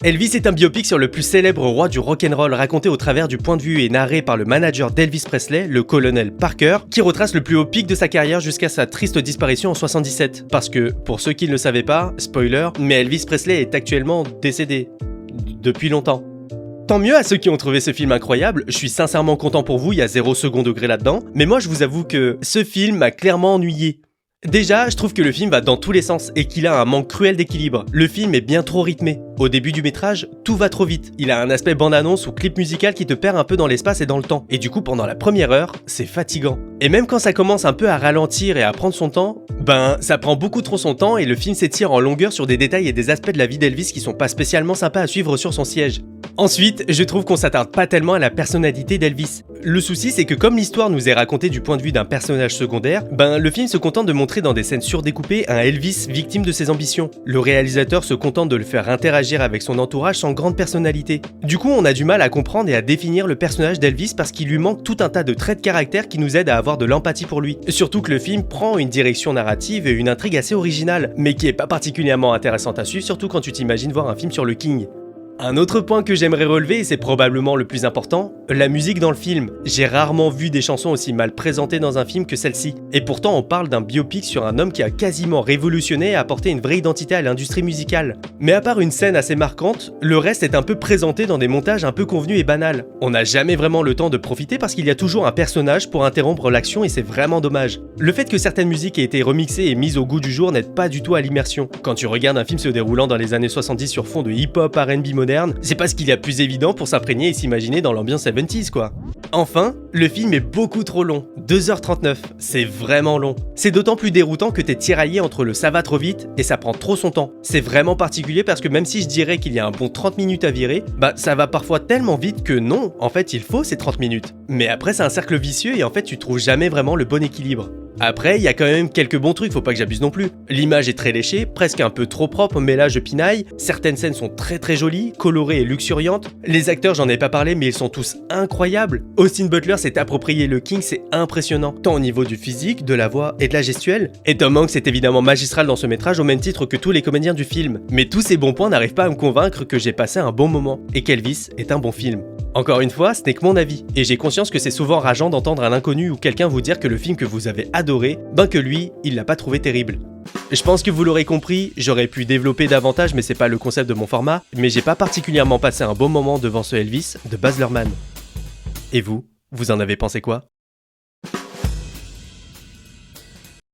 Elvis est un biopic sur le plus célèbre roi du rock'n'roll raconté au travers du point de vue et narré par le manager d'Elvis Presley, le colonel Parker, qui retrace le plus haut pic de sa carrière jusqu'à sa triste disparition en 77. Parce que, pour ceux qui ne le savaient pas, spoiler, mais Elvis Presley est actuellement décédé. Depuis longtemps. Tant mieux à ceux qui ont trouvé ce film incroyable, je suis sincèrement content pour vous, il y a 0 second degré là-dedans, mais moi je vous avoue que ce film m'a clairement ennuyé. Déjà, je trouve que le film va dans tous les sens et qu'il a un manque cruel d'équilibre. Le film est bien trop rythmé. Au début du métrage, tout va trop vite. Il a un aspect bande-annonce ou clip musical qui te perd un peu dans l'espace et dans le temps. Et du coup, pendant la première heure, c'est fatigant. Et même quand ça commence un peu à ralentir et à prendre son temps, ça prend beaucoup trop son temps et le film s'étire en longueur sur des détails et des aspects de la vie d'Elvis qui sont pas spécialement sympas à suivre sur son siège. Ensuite, je trouve qu'on s'attarde pas tellement à la personnalité d'Elvis. Le souci, c'est que comme l'histoire nous est racontée du point de vue d'un personnage secondaire, le film se contente de montrer dans des scènes surdécoupées un Elvis victime de ses ambitions. Le réalisateur se contente de le faire interagir avec son entourage sans grande personnalité. Du coup, on a du mal à comprendre et à définir le personnage d'Elvis parce qu'il lui manque tout un tas de traits de caractère qui nous aident à avoir de l'empathie pour lui. Surtout que le film prend une direction narrative et une intrigue assez originale, mais qui est pas particulièrement intéressante à suivre, surtout quand tu t'imagines voir un film sur le King. Un autre point que j'aimerais relever, et c'est probablement le plus important, la musique dans le film. J'ai rarement vu des chansons aussi mal présentées dans un film que celle-ci. Et pourtant on parle d'un biopic sur un homme qui a quasiment révolutionné et apporté une vraie identité à l'industrie musicale. Mais à part une scène assez marquante, le reste est un peu présenté dans des montages un peu convenus et banals. On n'a jamais vraiment le temps de profiter parce qu'il y a toujours un personnage pour interrompre l'action et c'est vraiment dommage. Le fait que certaines musiques aient été remixées et mises au goût du jour n'aide pas du tout à l'immersion. Quand tu regardes un film se déroulant dans les années 70 sur fond de hip-hop, R&B moderne, c'est pas ce qu'il y a plus évident pour s'imprégner et s'imaginer dans l'ambiance 70s quoi. Enfin, le film est beaucoup trop long, 2h39, c'est vraiment long. C'est d'autant plus déroutant que t'es tiraillé entre le ça va trop vite et ça prend trop son temps. C'est vraiment particulier parce que même si je dirais qu'il y a un bon 30 minutes à virer, ça va parfois tellement vite que non, en fait il faut ces 30 minutes. Mais après c'est un cercle vicieux et en fait tu trouves jamais vraiment le bon équilibre. Après, il y a quand même quelques bons trucs, faut pas que j'abuse non plus. L'image est très léchée, presque un peu trop propre, mais là je pinaille. Certaines scènes sont très jolies, colorées et luxuriantes. Les acteurs, j'en ai pas parlé, mais ils sont tous incroyables. Austin Butler s'est approprié le King, c'est impressionnant, tant au niveau du physique, de la voix et de la gestuelle. Et Tom Hanks est évidemment magistral dans ce métrage au même titre que tous les comédiens du film. Mais tous ces bons points n'arrivent pas à me convaincre que j'ai passé un bon moment, et qu'Elvis est un bon film. Encore une fois, ce n'est que mon avis, et j'ai conscience que c'est souvent rageant d'entendre un inconnu ou quelqu'un vous dire que le film que vous avez adoré, que lui, il l'a pas trouvé terrible. Je pense que vous l'aurez compris, j'aurais pu développer davantage mais c'est pas le concept de mon format, mais j'ai pas particulièrement passé un bon moment devant ce Elvis de Baz Luhrmann. Et vous en avez pensé quoi ?